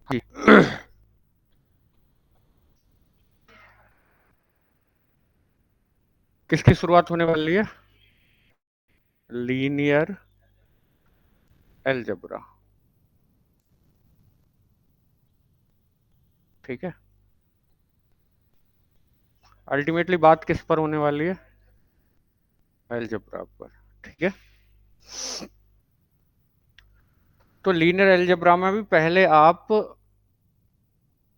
जी। किसकी शुरुआत होने वाली है? Linear algebra. ठीक है। अल्टीमेटली बात किस पर होने वाली है? एल्जेब्रा पर। ठीक है। तो लीनियर एल्जेब्रा में भी पहले आप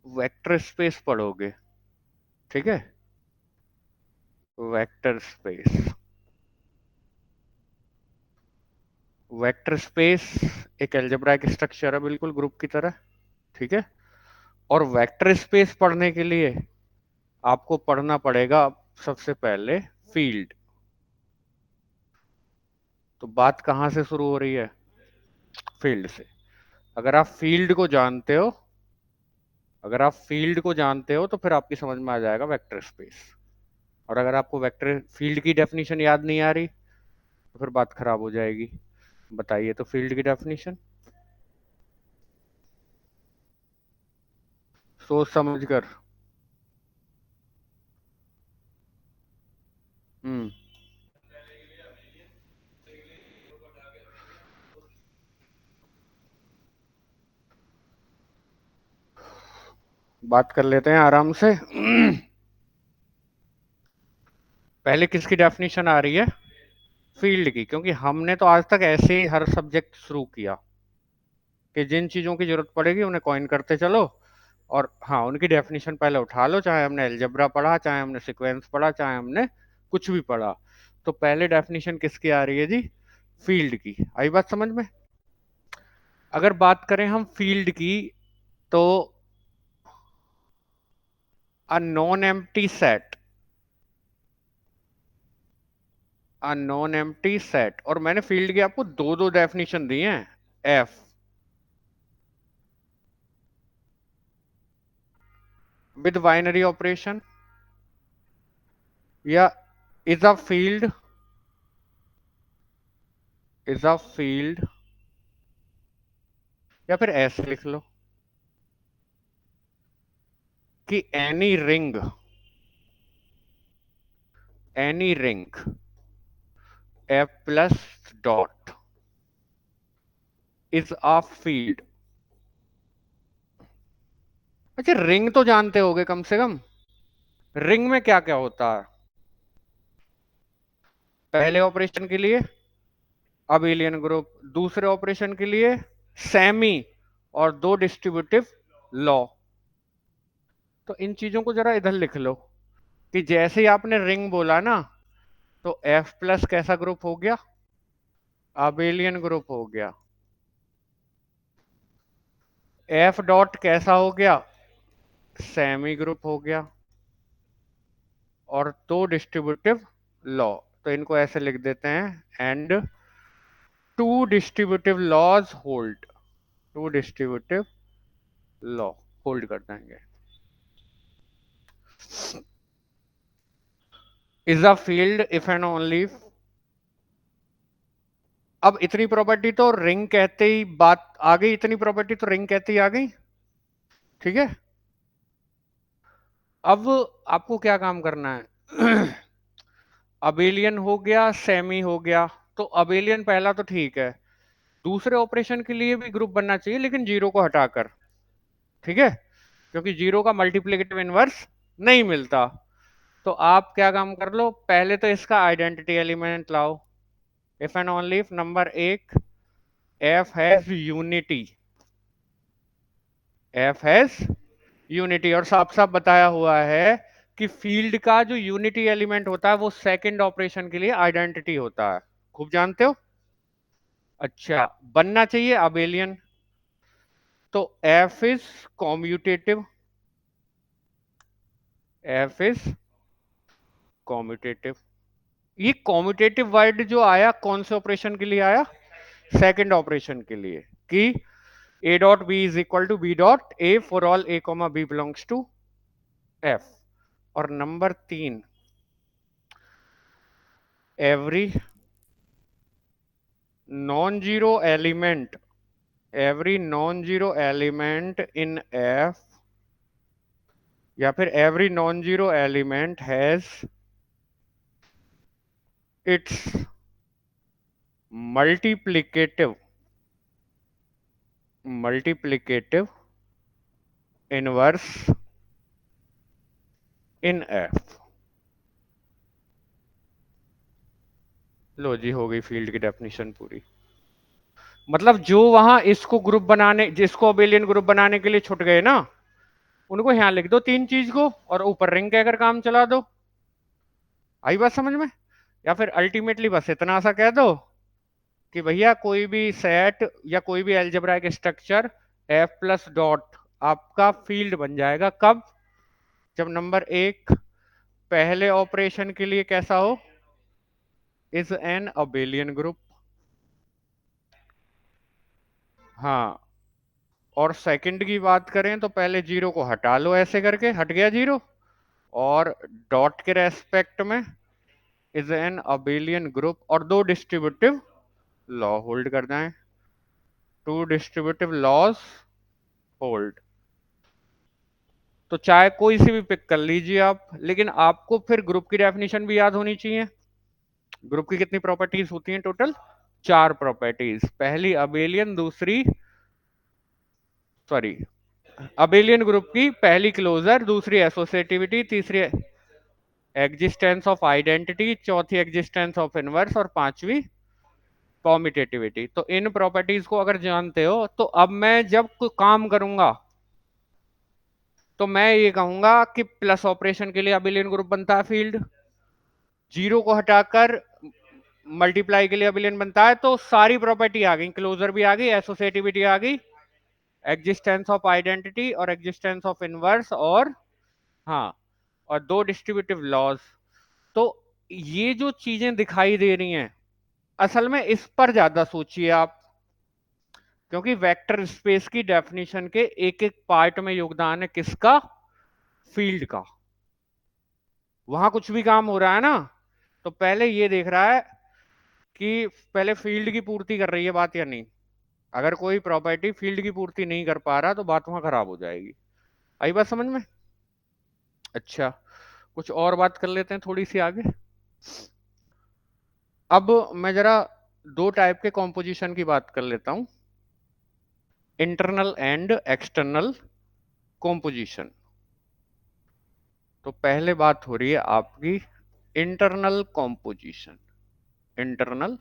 वेक्टर स्पेस पढ़ोगे। ठीक है। Vector space. वेक्टर स्पेस एक एल्जेब्राइक स्ट्रक्चर है, बिल्कुल ग्रुप की तरह। ठीक है। और वेक्टर स्पेस पढ़ने के लिए आपको पढ़ना पड़ेगा सबसे पहले फील्ड। तो बात कहां से शुरू हो रही है? फील्ड से। अगर आप फील्ड को जानते हो अगर आप फील्ड को जानते हो तो फिर आपकी समझ में आ जाएगा वेक्टर स्पेस। और अगर आपको वेक्टर फील्ड की डेफिनेशन याद नहीं आ रही तो फिर बात खराब हो जाएगी। बताइए तो फील्ड की डेफिनेशन। सोच समझ कर। हम्म। बात कर लेते हैं आराम से। पहले किसकी डेफिनेशन आ रही है? फील्ड की, क्योंकि हमने तो आज तक ऐसे ही हर सब्जेक्ट शुरू किया कि जिन चीजों की जरूरत पड़ेगी उन्हें कॉइन करते चलो। और हाँ, उनकी डेफिनेशन पहले उठा लो, चाहे हमने अलजेब्रा पढ़ा, चाहे हमने सीक्वेंस पढ़ा, चाहे हमने कुछ भी पढ़ा। तो पहले डेफिनेशन किसकी आ रही है जी? फील्ड की। आई बात समझ में? अगर बात करें हम फील्ड की, तो अ नॉन एम्प्टी सेट अ नॉन एम्प्टी सेट। और मैंने फील्ड की आपको दो दो डेफिनेशन दी हैं। एफ विद बाइनरी ऑपरेशन, या is a field is a field, या फिर ऐसे लिख लो कि any ring F plus dot is a field. अच्छा, रिंग तो जानते होगे कम से कम। रिंग में क्या क्या होता है? पहले ऑपरेशन के लिए अबेलियन ग्रुप, दूसरे ऑपरेशन के लिए सेमी, और दो डिस्ट्रीब्यूटिव लॉ। तो इन चीजों को जरा इधर लिख लो कि जैसे ही आपने रिंग बोला ना, तो एफ प्लस कैसा ग्रुप हो गया? अबेलियन ग्रुप हो गया। एफ डॉट कैसा हो गया? सेमी ग्रुप हो गया। और दो डिस्ट्रीब्यूटिव लॉ। तो इनको ऐसे लिख देते हैं, and two distributive laws hold. Two distributive law hold कर देंगे। Is a field if and only. अब इतनी प्रॉपर्टी तो रिंग कहते ही बात आ गई, इतनी प्रॉपर्टी तो रिंग कहते ही आ गई। ठीक है। अब आपको क्या काम करना है? अबेलियन हो गया, सेमी हो गया। तो अबेलियन पहला तो ठीक है, दूसरे ऑपरेशन के लिए भी ग्रुप बनना चाहिए, लेकिन जीरो को हटाकर। ठीक है। क्योंकि जीरो का मल्टीप्लिकेटिव इनवर्स नहीं मिलता। तो आप क्या काम कर लो, पहले तो इसका आइडेंटिटी एलिमेंट लाओ। If and only if number एक, F has unity. F has unity, और साफ साफ बताया हुआ है कि फील्ड का जो यूनिटी एलिमेंट होता है वो सेकंड ऑपरेशन के लिए आइडेंटिटी होता है। खूब जानते हो। अच्छा, बनना चाहिए अबेलियन। तो F is commutative. F is commutative. ये कॉम्यूटेटिव वर्ड जो आया कौन से ऑपरेशन के लिए आया? सेकंड ऑपरेशन के लिए। कि A dot B is equal to B dot A for all A comma B belongs to F. और नंबर तीन, every non zero element every non zero element in F, या फिर every non zero element has its multiplicative multiplicative inverse in F. लो जी, हो गई field की definition पूरी। मतलब जो वहां इसको ग्रुप बनाने, जिसको अबेलियन ग्रुप बनाने के लिए छुट गए ना, उनको यहां लिख दो तीन चीज को और ऊपर रिंग कहकर काम चला दो। आई बात समझ में? या फिर अल्टीमेटली बस इतना सा कह दो कि भैया कोई भी सेट या कोई भी algebraic structure F plus dot आपका फील्ड बन जाएगा। कब? जब नंबर एक पहले ऑपरेशन के लिए कैसा हो, इज एन अबेलियन ग्रुप। हाँ, और सेकंड की बात करें तो पहले जीरो को हटा लो, ऐसे करके हट गया जीरो, और डॉट के रेस्पेक्ट में इज एन अबेलियन ग्रुप, और दो डिस्ट्रीब्यूटिव लॉ होल्ड कर जाएं, टू डिस्ट्रीब्यूटिव लॉज होल्ड। तो चाहे कोई सी भी पिक कर लीजिए आप, लेकिन आपको फिर ग्रुप की डेफिनेशन भी याद होनी चाहिए। ग्रुप की कितनी प्रॉपर्टीज होती हैं टोटल? चार प्रॉपर्टीज। पहली अबेलियन, दूसरी सॉरी अबेलियन ग्रुप की पहली क्लोजर, दूसरी एसोसिएटिविटी, तीसरी एग्जिस्टेंस ऑफ आइडेंटिटी, चौथी एग्जिस्टेंस ऑफ इनवर्स, और पांचवी कॉम्यूटेटिविटी। तो इन प्रॉपर्टीज को अगर जानते हो तो अब मैं जब कोई काम करूंगा तो मैं ये कहूंगा कि प्लस ऑपरेशन के लिए अबिलियन ग्रुप बनता है फील्ड, जीरो को हटाकर मल्टीप्लाई के लिए अबिलियन बनता है। तो सारी प्रॉपर्टी आ गई, क्लोजर भी आ गई, एसोसिएटिविटी आ गई, एग्जिस्टेंस ऑफ आइडेंटिटी और एग्जिस्टेंस ऑफ इनवर्स, और हाँ, और दो डिस्ट्रीब्यूटिव लॉज। तो ये जो चीजें दिखाई दे रही हैं, असल में इस पर ज्यादा सोचिए आप, क्योंकि वेक्टर स्पेस की डेफिनेशन के एक एक पार्ट में योगदान है किसका? फील्ड का। वहां कुछ भी काम हो रहा है ना, तो पहले ये देख रहा है कि पहले फील्ड की पूर्ति कर रही है बात या नहीं। अगर कोई प्रॉपर्टी फील्ड की पूर्ति नहीं कर पा रहा तो बात वहां खराब हो जाएगी। आई बात समझ में? अच्छा, कुछ और बात कर लेते हैं थोड़ी सी आगे। अब मैं जरा दो टाइप के कॉम्पोजिशन की बात कर लेता हूं, इंटरनल एंड एक्सटर्नल कॉम्पोजिशन। तो पहले बात हो रही है आपकी इंटरनल कॉम्पोजिशन। इंटरनल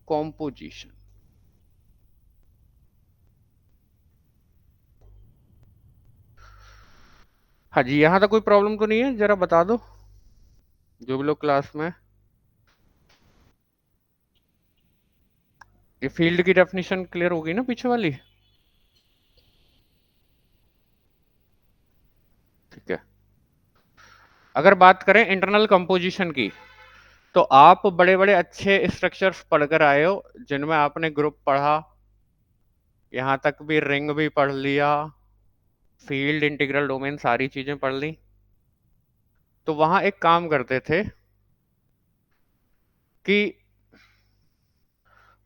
कॉम्पोजिशन, हाँ जी, यहां तक कोई प्रॉब्लम तो नहीं है? जरा बता दो जो भी लोग क्लास में। ये फील्ड की डेफिनेशन क्लियर होगी ना पीछे वाली? ठीक है। अगर बात करें इंटरनल कंपोजिशन की, तो आप बड़े बड़े अच्छे स्ट्रक्चर्स पढ़कर आए हो जिनमें आपने ग्रुप पढ़ा, यहां तक भी रिंग भी पढ़ लिया, फील्ड, इंटीग्रल डोमेन, सारी चीजें पढ़ ली। तो वहां एक काम करते थे कि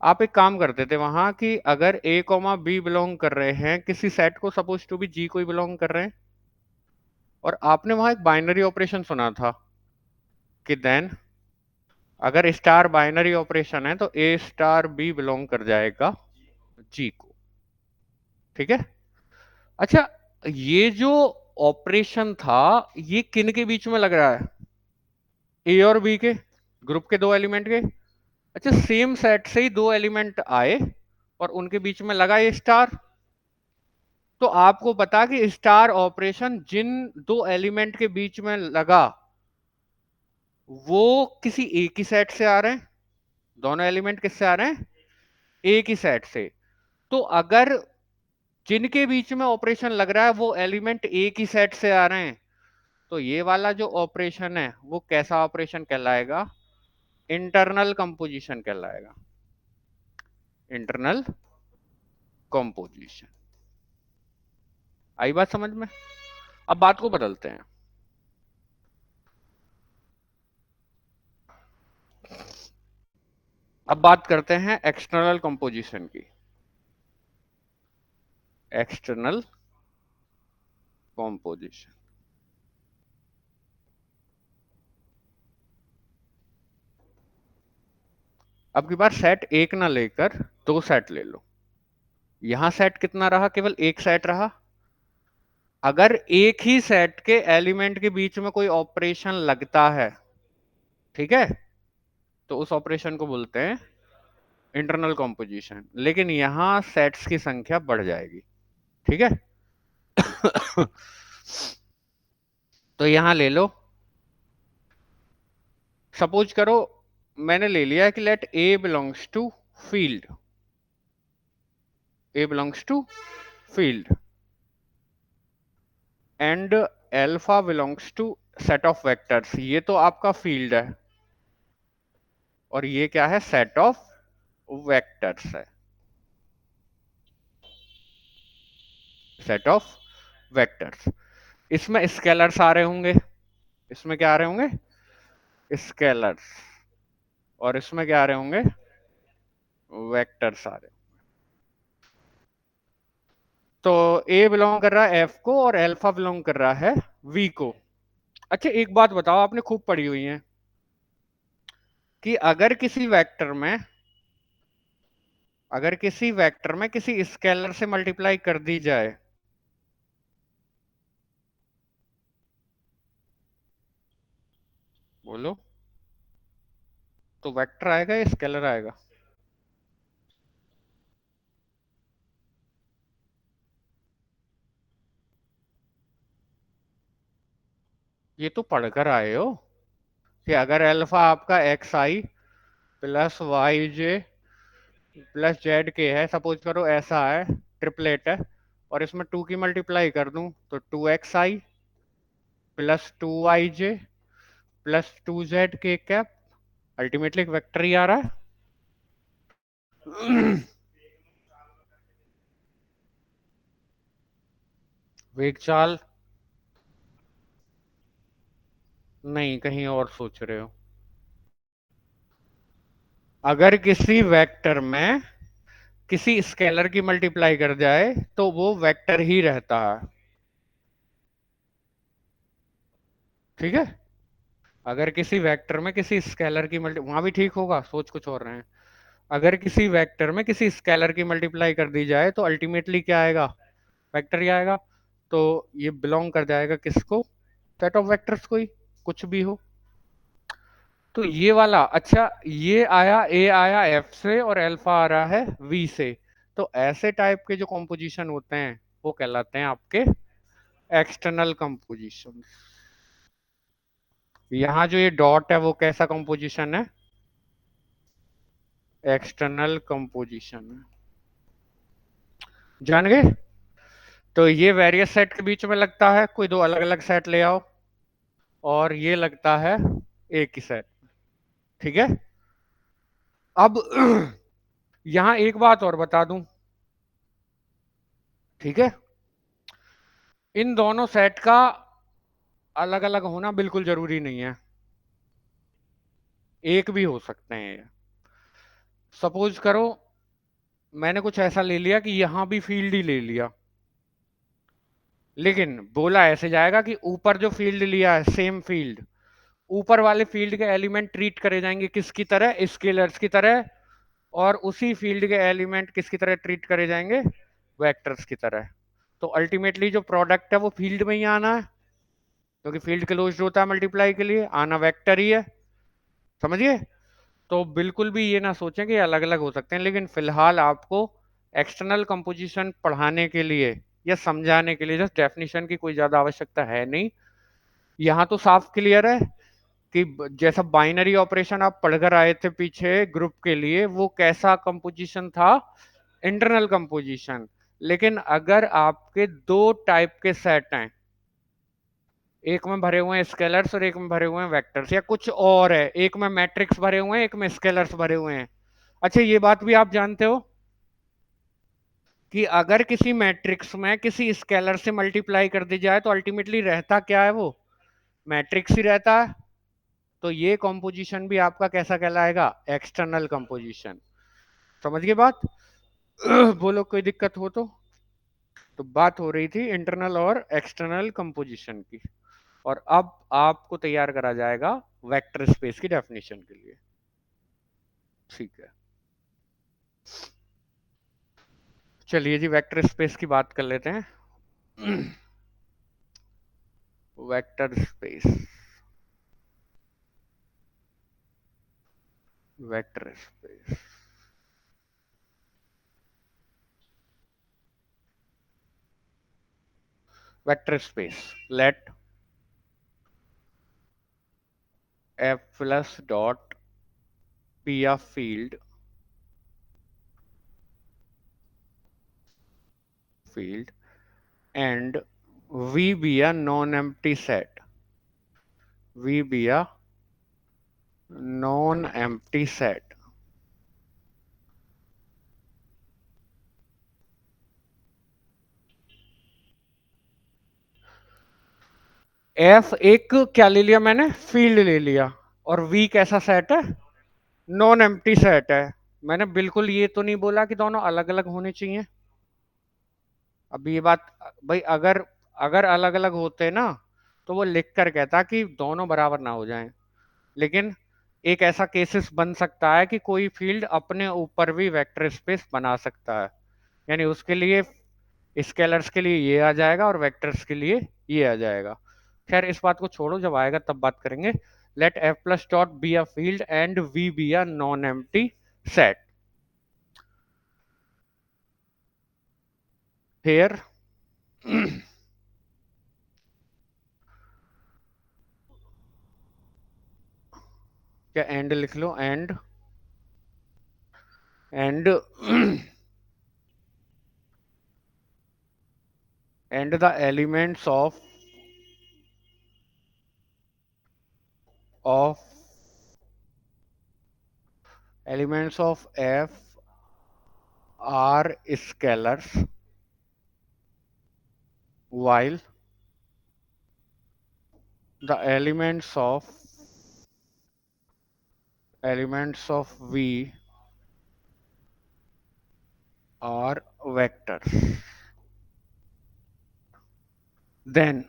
आप एक काम करते थे वहां कि अगर ए कॉमा बी बिलोंग कर रहे हैं किसी सेट को, सपोज टू बी जी कोई बिलोंग कर रहे हैं, और आपने वहां एक बाइनरी ऑपरेशन सुना था कि देन अगर स्टार बाइनरी ऑपरेशन है तो ए स्टार बी बिलोंग कर जाएगा जी को। ठीक है। अच्छा, ये जो ऑपरेशन था ये किन के बीच में लग रहा है? ए और बी के, ग्रुप के दो एलिमेंट के। अच्छा, सेम सेट से ही दो एलिमेंट आए और उनके बीच में लगा ये स्टार। तो आपको पता कि स्टार ऑपरेशन जिन दो एलिमेंट के बीच में लगा वो किसी एक ही सेट से आ रहे हैं। दोनों एलिमेंट किससे आ रहे हैं? एक ही सेट से। तो अगर जिनके बीच में ऑपरेशन लग रहा है वो एलिमेंट एक ही सेट से आ रहे हैं, तो ये वाला जो ऑपरेशन है वो कैसा ऑपरेशन कहलाएगा? इंटरनल कंपोजिशन कहलाएगा। Internal composition. आई बात समझ में? अब बात को बदलते हैं। अब बात करते हैं एक्सटर्नल कंपोजिशन की। एक्सटर्नल कंपोजिशन, अब की बार सेट एक ना लेकर दो सेट ले लो। यहां सेट कितना रहा? केवल एक सेट रहा। अगर एक ही सेट के एलिमेंट के बीच में कोई ऑपरेशन लगता है, ठीक है, तो उस ऑपरेशन को बोलते हैं इंटरनल कंपोजिशन। लेकिन यहां सेट्स की संख्या बढ़ जाएगी, ठीक है। तो यहां ले लो, सपोज करो मैंने ले लिया कि let a belongs to field, a belongs to field and alpha belongs to set of vectors. ये तो आपका फील्ड है और ये क्या है? सेट ऑफ वेक्टर्स है, सेट ऑफ वेक्टर्स। इसमें स्केलर्स आ रहे होंगे, इसमें क्या आ रहे होंगे? स्केलर्स। और इसमें क्या आ रहे होंगे? वेक्टर्स आ रहे। तो ए बिलोंग कर रहा है एफ को और एल्फा बिलोंग कर रहा है वी को। अच्छा एक बात बताओ, आपने खूब पढ़ी हुई है कि अगर किसी वेक्टर में किसी स्केलर से मल्टीप्लाई कर दी जाए, बोलो, तो वेक्टर आएगा या स्केलर आएगा? ये तो पढ़कर आए हो कि अगर अल्फा आपका x i plus Y j plus Z के है, सपोज करो ऐसा है, ट्रिपलेट है, और इसमें टू की मल्टीप्लाई कर दूं तो two x i plus two y j plus two z k cap, ultimately एक वेक्टर ही आ रहा है। वेग चाल? नहीं, कहीं और सोच रहे हो। अगर किसी वेक्टर में किसी स्केलर की मल्टीप्लाई कर जाए तो वो वेक्टर ही रहता है, ठीक है। अगर किसी वेक्टर में किसी स्केलर की मल्टी, वहां भी ठीक होगा, सोच कुछ और रहे हैं। अगर किसी वेक्टर में किसी स्केलर की मल्टीप्लाई कर दी जाए तो अल्टीमेटली क्या आएगा? वेक्टर ही आएगा। तो ये बिलोंग कर जाएगा किसको? सेट ऑफ वेक्टर्स को ही, कुछ भी हो। तो ये वाला, अच्छा ये आया, ए आया एफ से और अल्फा आ रहा है वी से। तो ऐसे टाइप के जो कॉम्पोजिशन होते हैं वो कहलाते हैं आपके एक्सटर्नल कंपोजिशन। यहाँ जो ये डॉट है वो कैसा कंपोजिशन है? एक्सटर्नल कंपोजिशन है। जान गए? तो ये वेरियस सेट के बीच में लगता है, कोई दो अलग अलग सेट ले आओ, और ये लगता है एक ही सेट, ठीक है। अब यहां एक बात और बता दूं, ठीक है, इन दोनों सेट का अलग अलग होना बिल्कुल जरूरी नहीं है, एक भी हो सकते हैं। सपोज करो मैंने कुछ ऐसा ले लिया कि यहां भी फील्ड ही ले लिया, लेकिन बोला ऐसे जाएगा कि ऊपर जो फील्ड लिया है सेम फील्ड, ऊपर वाले फील्ड के एलिमेंट ट्रीट करे जाएंगे किसकी तरह? स्केलर्स की तरह। और उसी फील्ड के एलिमेंट किसकी तरह ट्रीट करे जाएंगे? वेक्टर्स की तरह। तो अल्टीमेटली जो प्रोडक्ट है वो फील्ड में ही आना है, क्योंकि फील्ड क्लोज्ड होता है मल्टीप्लाई के लिए, आना वेक्टर ही है। समझिए? तो बिल्कुल भी ये ना सोचें कि अलग अलग हो सकते हैं, लेकिन फिलहाल आपको एक्सटर्नल कंपोजिशन पढ़ाने के लिए या समझाने के लिए जस्ट डेफिनेशन की कोई ज्यादा आवश्यकता है नहीं। यहाँ तो साफ क्लियर है कि जैसा बाइनरी ऑपरेशन आप पढ़कर आए थे पीछे ग्रुप के लिए, वो कैसा कंपोजिशन था? Internal composition. लेकिन अगर आपके दो टाइप के सेट हैं, एक में भरे हुए हैं स्केलर्स और एक में भरे हुए हैं वेक्टर्स, या कुछ और है, एक में मैट्रिक्स भरे हुए हैं एक में स्केलर्स भरे हुए हैं। अच्छा ये बात भी आप जानते हो कि अगर किसी मैट्रिक्स में किसी स्केलर से मल्टीप्लाई कर दी जाए तो अल्टीमेटली रहता क्या है? वो मैट्रिक्स ही रहता है। तो ये कंपोजिशन भी आपका कैसा कहलाएगा, एक्सटर्नल कंपोजिशन। समझ गए बात? बोलो कोई दिक्कत हो तो बात हो रही थी इंटरनल और एक्सटर्नल कंपोजिशन की। और अब आपको तैयार करा जाएगा वेक्टर स्पेस की डेफिनेशन के लिए। ठीक है, चलिए जी वेक्टर स्पेस की बात कर लेते हैं। Vector space, vector space, vector space, let f plus dot be a field and v be a non-empty set, v be a non-empty set। f एक क्या ले लिया मैंने, फील्ड ले लिया, और v कैसा सेट है, नॉन एम्प्टी सेट है। मैंने बिल्कुल ये तो नहीं बोला कि दोनों अलग अलग होने चाहिए। अब ये बात, भाई अगर अगर अलग अलग होते ना तो वो लिख कर कहता कि दोनों बराबर ना हो जाएं। लेकिन एक ऐसा केसेस बन सकता है कि कोई फील्ड अपने ऊपर भी वेक्टर स्पेस बना सकता है, यानी उसके लिए स्केलर्स के लिए ये आ जाएगा और वेक्टर्स के लिए ये आ जाएगा। खैर इस बात को छोड़ो, जब आएगा तब बात करेंगे। Let F plus dot be a field and V be a non empty set. Here क्या एंड लिख लो, and and the of elements of F are scalars while the elements of V are vectors, then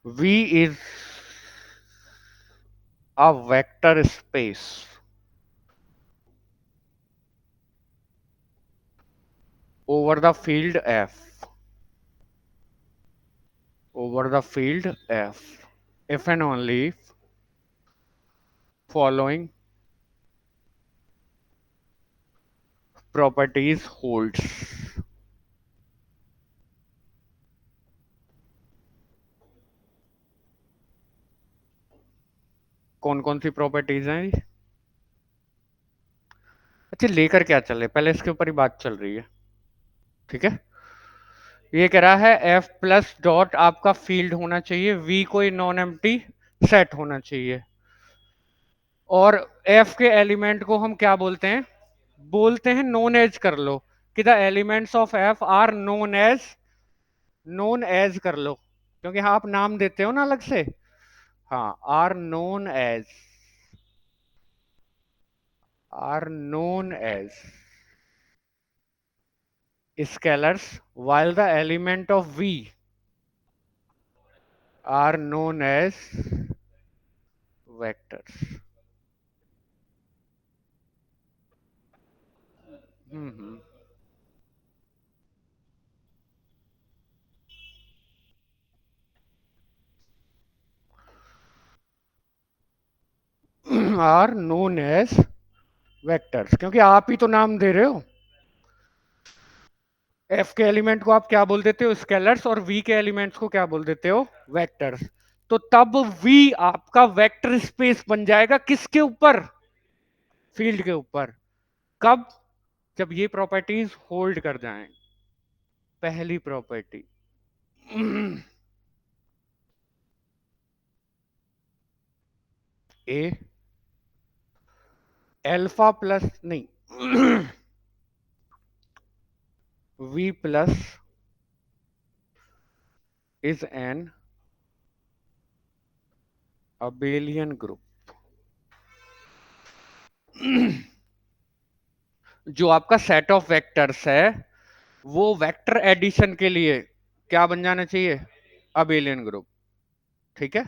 V is a vector space over the field F, over the field F, if and only if following properties holds। कौन कौन सी properties हैं? अच्छा लेकर क्या चल रहे हैं, पहले इसके ऊपर ही बात चल रही है। ठीक है, ये कह रहा है एफ प्लस डॉट आपका फील्ड होना चाहिए, वी कोई नॉन एम्प्टी सेट होना चाहिए, और एफ के एलिमेंट को हम क्या बोलते हैं, बोलते हैं नोन एज कर लो, कि the elements of F are known as कर लो, क्योंकि हाँ आप नाम देते हो ना अलग से। हाँ, are known as scalars while the element of v are known as vectors। Hmm are known as vectors, क्योंकि आप ही तो नाम दे रहे हो। एफ के एलिमेंट को आप क्या बोल देते हो, स्केलर्स, और वी के एलिमेंट्स को क्या बोल देते हो, वेक्टर्स। तो तब वी आपका वेक्टर स्पेस बन जाएगा किसके ऊपर, फील्ड के ऊपर। कब, जब ये प्रॉपर्टीज होल्ड कर जाएं। पहली प्रॉपर्टी ए एल्फा प्लस नहीं v plus is an abelian group. जो आपका सेट ऑफ वेक्टर्स है वो वेक्टर एडिशन के लिए क्या बन जाना चाहिए? Abelian group. ठीक है,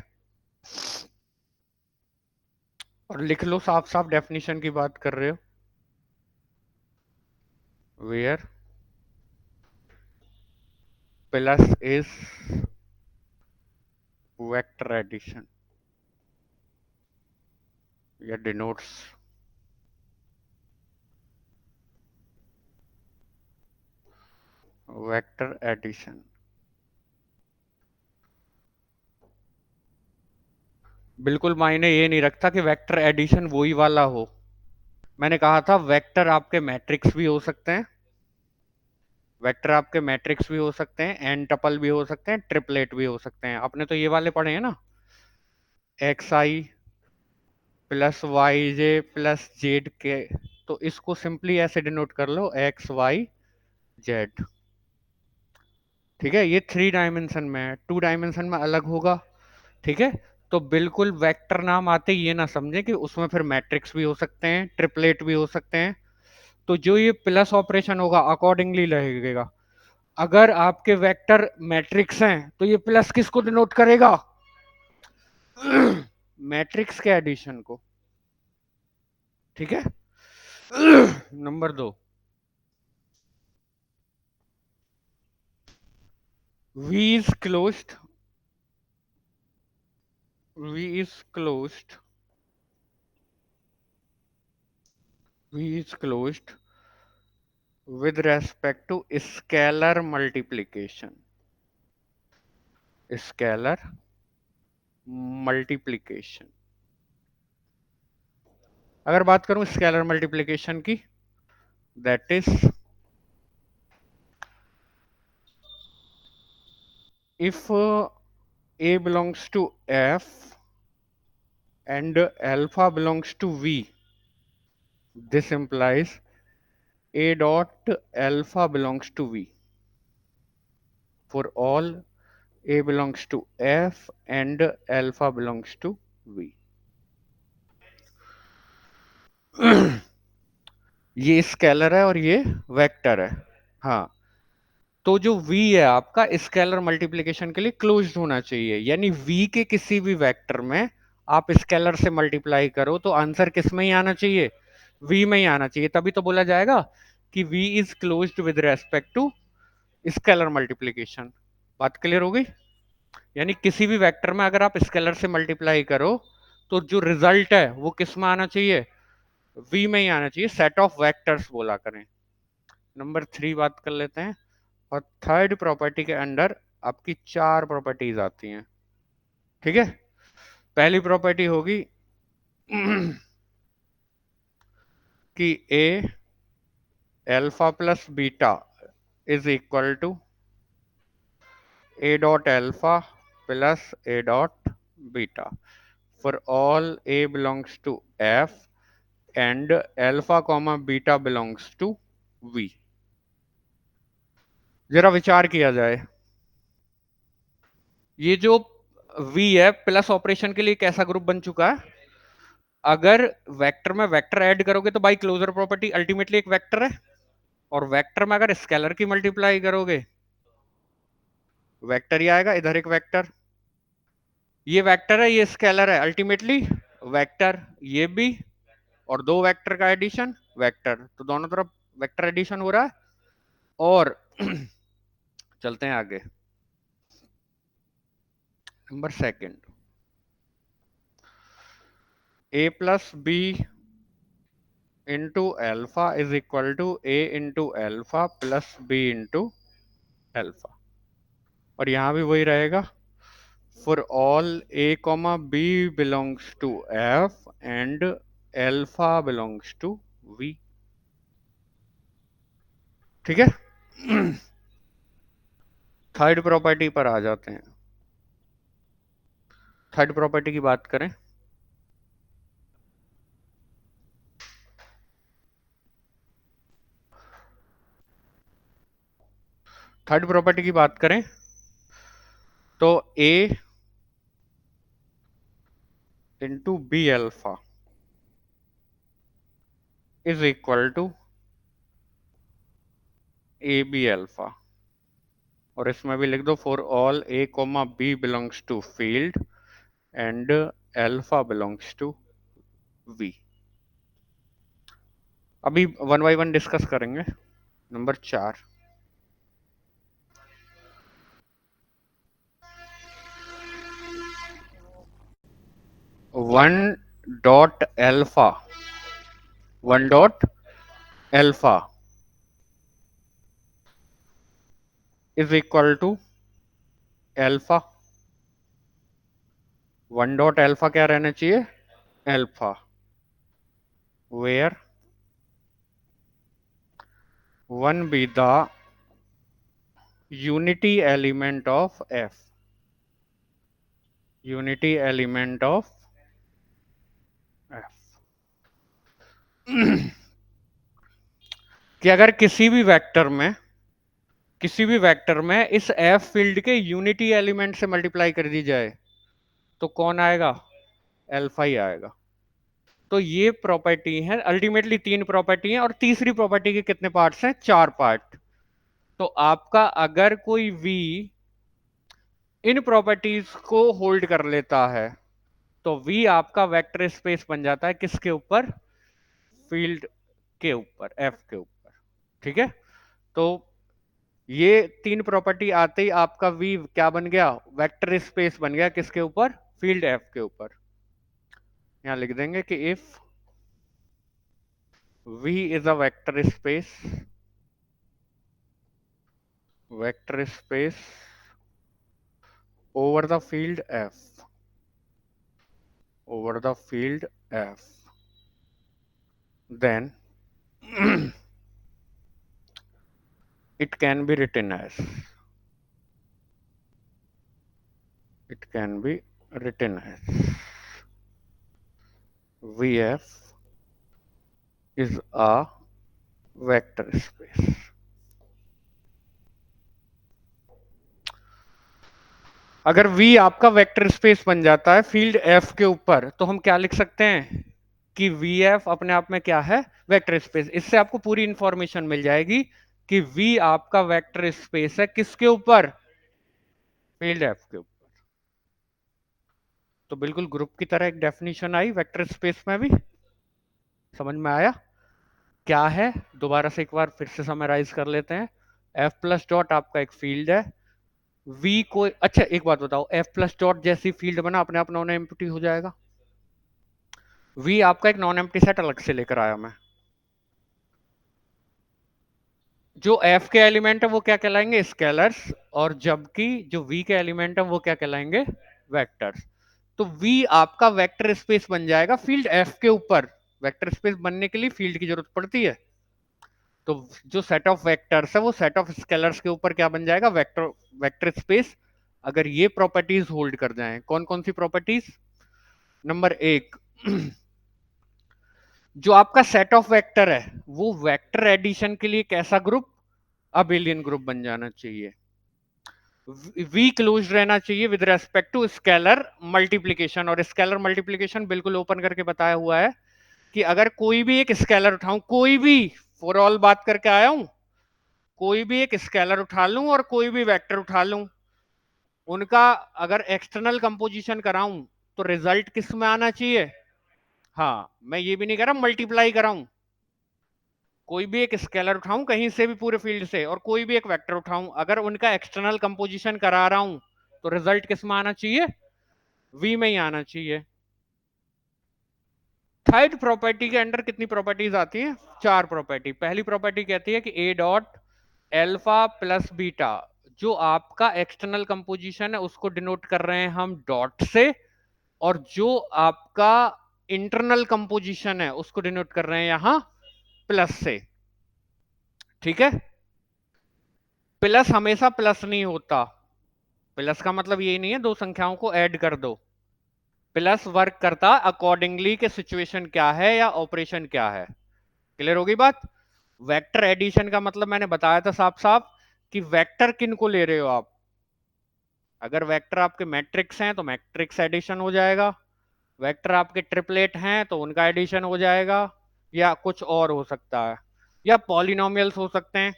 और लिख लो, साफ साफ डेफिनेशन की बात कर रहे हो। Where plus is vector addition या डिनोट्स वेक्टर एडिशन। बिल्कुल मायने ये नहीं रखता कि वेक्टर एडिशन वही वाला हो। मैंने कहा था वेक्टर आपके मैट्रिक्स भी हो सकते हैं, वेक्टर आपके मैट्रिक्स भी हो सकते हैं, एन टपल भी हो सकते हैं, ट्रिपलेट भी हो सकते हैं। आपने तो ये वाले पढ़े हैं ना, x i plus Y j plus Z के। तो इसको सिंपली ऐसे डिनोट कर लो, एक्स वाई जेड। ठीक है, ये 3 डायमेंशन में है, 2 डायमेंशन में अलग होगा। ठीक है, तो बिल्कुल वेक्टर नाम आते ही ये ना समझे कि उसमें फिर मैट्रिक्स भी हो सकते हैं, ट्रिपलेट भी हो सकते हैं। तो जो ये प्लस ऑपरेशन होगा अकॉर्डिंगली लगेगा। अगर आपके वेक्टर मैट्रिक्स हैं तो ये प्लस किसको डिनोट करेगा? मैट्रिक्स के एडिशन को। ठीक है। Number 2, V is closed, V is closed, V is closed with respect to scalar multiplication, scalar multiplication। अगर बात करूं स्केलर मल्टीप्लिकेशन की, that is if a belongs to f and alpha belongs to v, this implies a dot alpha belongs to v for all a belongs to f and alpha belongs to v। ये scalar है और ये vector है। हाँ, तो जो v है आपका स्केलर मल्टीप्लिकेशन के लिए क्लोज्ड होना चाहिए, यानी v के किसी भी वेक्टर में आप स्केलर से मल्टीप्लाई करो तो आंसर किस में ही आना चाहिए? v में ही आना चाहिए। तभी तो बोला जाएगा कि v is closed with respect to scalar multiplication. बात क्लियर हो गई? यानी किसी भी वेक्टर में अगर आप स्केलर से मल्टीप्लाई करो तो जो रिजल्ट है वो किस में आना चाहिए? v में ही आना चाहिए। सेट ऑफ वेक्टर्स बोला करें। नंबर 3 बात कर लेते हैं। और थर्ड प्रॉपर्टी के अंडर आपकी 4 प्रॉपर्टीज आती हैं। ठीक है, पहली प्रॉपर्टी होगी कि A alpha plus beta is equal to A dot alpha plus A dot beta for all A belongs to F and alpha comma beta belongs to V. जरा विचार किया जाए, ये जो v है प्लस ऑपरेशन के लिए कैसा ग्रुप बन चुका है? अगर वेक्टर में वेक्टर ऐड करोगे तो बाई क्लोजर प्रॉपर्टी अल्टीमेटली एक वेक्टर है, और वेक्टर में अगर स्केलर की मल्टीप्लाई करोगे वेक्टर ही आएगा। इधर एक वेक्टर, ये वेक्टर है, ये स्केलर है, अल्टीमेटली वेक्टर ये भी, और दो वेक्टर का एडिशन वेक्टर, तो दोनों तरफ वेक्टर एडिशन हो रहा है। और चलते हैं आगे। Number second, a plus b into alpha is equal to a into alpha plus b into alpha, और यहां भी वही रहेगा for all A comma B belongs to F and alpha belongs to v. ठीक है। थर्ड प्रॉपर्टी पर आ जाते हैं। थर्ड प्रॉपर्टी की बात करें, थर्ड प्रॉपर्टी की बात करें तो A into b alpha is equal to a b alpha, और इसमें भी लिख दो for all a comma b belongs to field and alpha belongs to v. अभी वन बाई वन डिस्कस करेंगे। Number 4, one dot alpha, one dot alpha is equal to alpha. One dot alpha क्या रहना चाहिए? Alpha, where one be the unity element of f, unity element of f. कि अगर किसी भी vector में इस एफ फील्ड के यूनिटी एलिमेंट से मल्टीप्लाई कर दी जाए तो कौन आएगा? एल्फा ही आएगा। तो ये प्रॉपर्टी है, अल्टीमेटली 3 प्रॉपर्टी है, और तीसरी प्रॉपर्टी के कितने पार्ट्स हैं? 4 पार्ट। तो आपका अगर कोई v इन प्रॉपर्टीज को होल्ड कर लेता है तो v आपका वेक्टर स्पेस बन जाता है किसके ऊपर? फील्ड के ऊपर, f के ऊपर। ठीक है, तो ये 3 प्रॉपर्टी आते ही आपका v क्या बन गया? वेक्टर स्पेस बन गया किसके ऊपर? फील्ड f के ऊपर। यहां लिख देंगे कि if v is a vector space over the field f, over the field f, then it can be written as, it can be written as vf is a vector space। अगर v आपका vector space बन जाता है field f के ऊपर तो हम क्या लिख सकते हैं कि vf अपने आप में क्या है? Vector space. इससे आपको पूरी इंफॉर्मेशन मिल जाएगी कि v आपका वेक्टर स्पेस है किसके ऊपर? फील्ड f के ऊपर। तो बिल्कुल ग्रुप की तरह एक डेफिनेशन आई वेक्टर स्पेस में भी। समझ में आया क्या है? दोबारा से एक बार फिर से समराइज कर लेते हैं। एफ प्लस डॉट आपका एक फील्ड है, वी को, अच्छा एक बात बताओ, एफ प्लस डॉट जैसी फील्ड बना अपने आप नॉन एम्प्टी हो जाएगा। वी आपका एक नॉन एम्प्टी सेट अलग से लेकर आया मैं। जो एफ के एलिमेंट है वो क्या कहलाएंगे? स्केलर्स, और जबकि जो वी के एलिमेंट है वो क्या कहलाएंगे? वेक्टर्स। तो वी आपका वेक्टर स्पेस बन जाएगा फील्ड एफ के ऊपर। वेक्टर स्पेस बनने के लिए फील्ड की जरूरत पड़ती है, तो जो सेट ऑफ वेक्टर्स है वो सेट ऑफ स्केलर्स के ऊपर क्या बन जाएगा? Vector, vector space. अगर ये प्रॉपर्टीज होल्ड कर जाएं, कौन कौन सी प्रॉपर्टीज? नंबर 1, जो आपका सेट ऑफ वेक्टर है वो वेक्टर एडिशन के लिए कैसा ग्रुप? अबेलियन ग्रुप बन जाना चाहिए। वी क्लोज रहना चाहिए with respect to scalar multiplication, और स्केलर मल्टीप्लीकेशन बिल्कुल ओपन करके बताया हुआ है कि अगर कोई भी एक स्केलर उठाऊं, कोई भी, फॉर ऑल बात करके आया हूं, कोई भी एक स्केलर उठा लूं और कोई भी वेक्टर उठा लूं, उनका अगर एक्सटर्नल कंपोजिशन कराऊं तो रिजल्ट किस में आना चाहिए? हाँ, मैं ये भी नहीं कह रहा मल्टीप्लाई कराऊं, कोई भी एक स्केलर उठाऊं कहीं से भी पूरे फील्ड से और कोई भी एक वेक्टर उठाऊं, अगर उनका एक्सटर्नल कंपोजिशन करा रहा हूं तो रिजल्ट किस में आना चाहिए? वी में ही आना चाहिए। थर्ड प्रॉपर्टी के अंडर कितनी प्रॉपर्टीज आती हैं? 4 प्रॉपर्टी। पहली प्रॉपर्टी कहती है कि A dot alpha plus beta, जो आपका एक्सटर्नल कंपोजिशन है उसको डिनोट कर रहे हैं हम डॉट से, और जो आपका इंटरनल कंपोजिशन है उसको डिनोट कर रहे हैं यहां प्लस से। ठीक है, प्लस हमेशा प्लस नहीं होता। प्लस का मतलब ये नहीं है दो संख्याओं को ऐड कर दो। प्लस वर्क करता अकॉर्डिंगली के सिचुएशन क्या है या ऑपरेशन क्या है। क्लियर होगी बात? वेक्टर एडिशन का मतलब मैंने बताया था साफ साफ कि वेक्टर किन को ले रहे हो आप? अगर वेक्टर आपके मैट्रिक्स हैं तो मैट्रिक्स एडिशन हो जाएगा, वेक्टर आपके ट्रिपलेट हैं तो उनका एडिशन हो जाएगा, या कुछ और हो सकता है, या पॉलिनोमियल्स हो सकते हैं।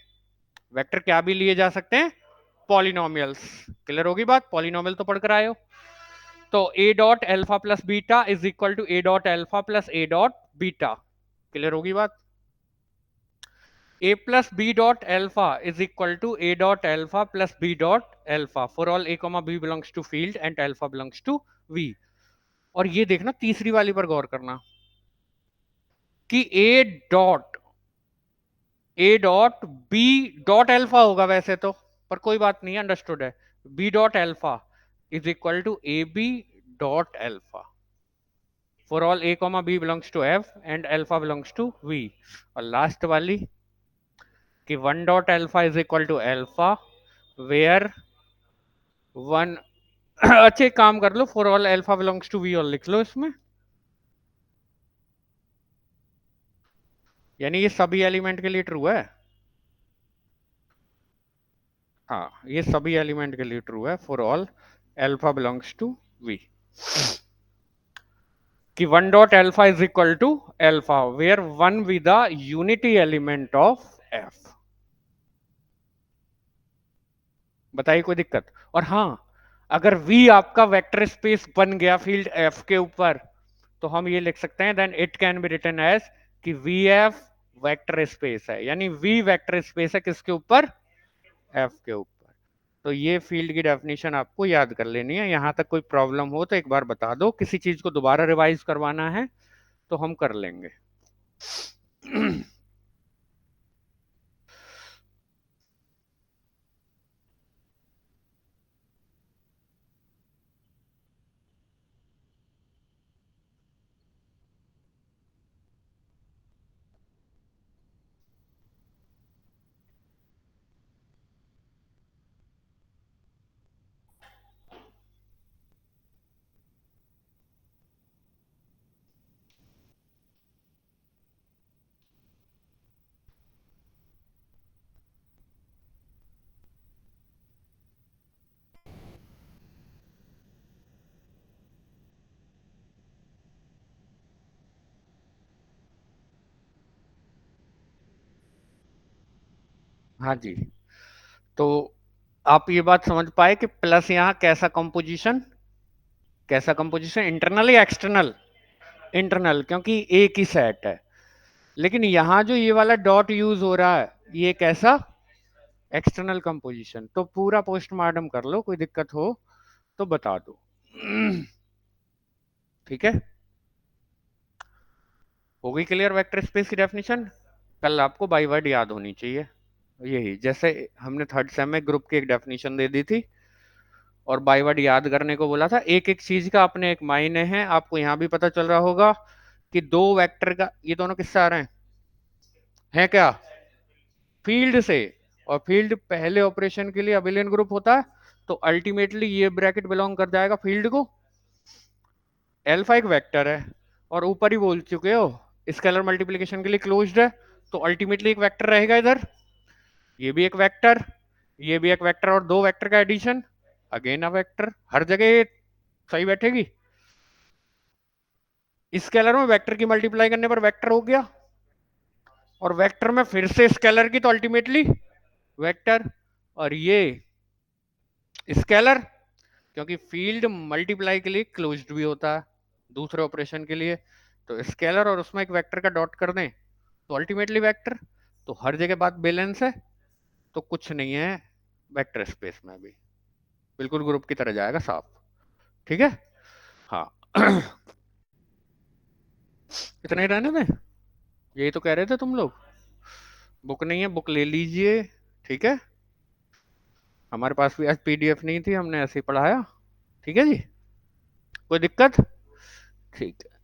वेक्टर क्या भी लिए जा सकते हैं, पॉलिनोमियल्स। क्लियर होगी बात, पॉलिनोमियल तो पढ़कर आए हो। तो a dot alpha plus beta is equal to A dot alpha plus A dot beta. Clear होगी बात। a plus b dot alpha is equal to a dot alpha plus b dot alpha for all a comma b belongs to field and alpha belongs to v। और ये देखना तीसरी वाली पर गौर करना कि a dot b dot alpha होगा वैसे तो, पर कोई बात नहीं, अंडरस्टूड है। b dot alpha is equal to a b dot alpha for all a comma b belongs to f and alpha belongs to v। और लास्ट वाली कि one dot alpha is equal to alpha where one अच्छा एक काम कर लो, for all alpha belongs to V और लिख लो इसमें, यानी ये सभी एलिमेंट के लिए ट्रू है। हाँ ये सभी एलिमेंट के लिए ट्रू है, for all alpha belongs to V. कि one dot alpha is equal to alpha where one with the unity element of F. बताइए कोई दिक्कत। और हाँ, अगर v आपका वेक्टर स्पेस बन गया फील्ड f के ऊपर, तो हम ये लिख सकते हैं then it can be written as कि vf वेक्टर स्पेस है, यानी v वेक्टर स्पेस है किसके ऊपर, f के ऊपर। तो ये फील्ड की डेफिनेशन आपको याद कर लेनी है। यहां तक कोई प्रॉब्लम हो तो एक बार बता दो, किसी चीज को दोबारा रिवाइज करवाना है तो हम कर लेंगे। हाँ जी, तो आप ये बात समझ पाए कि प्लस यहाँ कैसा कंपोजिशन, इंटरनल या एक्सटर्नल, इंटरनल, क्योंकि एक ही सेट है। लेकिन यहां जो ये वाला डॉट यूज हो रहा है ये कैसा, एक्सटर्नल कंपोजिशन। तो पूरा पोस्टमार्टम कर लो, कोई दिक्कत हो तो बता दो। ठीक है, हो गई क्लियर वेक्टर स्पेस की डेफिनेशन। कल आपको बाय वर्ड याद होनी चाहिए, यही जैसे हमने थर्ड सेम में ग्रुप की एक डेफिनेशन दे दी थी और बाय वर्ड याद करने को बोला था। एक एक चीज का अपने एक मायने हैं, आपको यहाँ भी पता चल रहा होगा कि दो वेक्टर का, ये दोनों किससे आ रहे हैं क्या, फील्ड से। और फील्ड पहले ऑपरेशन के लिए अबिलियन ग्रुप होता है, तो अल्टीमेटली ये ब्रैकेट बिलोंग कर जाएगा फील्ड को। एल्फा एक वेक्टर है और ऊपर ही बोल चुके हो स्केलर मल्टीप्लिकेशन के लिए क्लोज्ड है, तो अल्टीमेटली एक वेक्टर रहेगा इधर, ये भी एक वेक्टर, ये भी एक वेक्टर, और दो वेक्टर का एडिशन अगेन अ वेक्टर। हर जगह सही बैठेगी। स्केलर में वेक्टर की मल्टीप्लाई करने पर वेक्टर हो गया, और वेक्टर में फिर से स्केलर की तो अल्टीमेटली वेक्टर। और ये स्केलर, क्योंकि फील्ड मल्टीप्लाई के लिए क्लोज्ड भी होता है दूसरे ऑपरेशन के लिए, तो स्केलर और उसमें एक वेक्टर का डॉट कर दें तो अल्टीमेटली वेक्टर। तो हर जगह बात बैलेंस है, तो कुछ नहीं है वेक्टर स्पेस में भी, बिल्कुल ग्रुप की तरह जाएगा साफ। ठीक है, हाँ। इतना ही रहने में, यही तो कह रहे थे तुम लोग। बुक नहीं है, बुक ले लीजिए। ठीक है, हमारे पास भी आज पीडीएफ नहीं थी, हमने ऐसे ही पढ़ाया। ठीक है जी, कोई दिक्कत, ठीक है।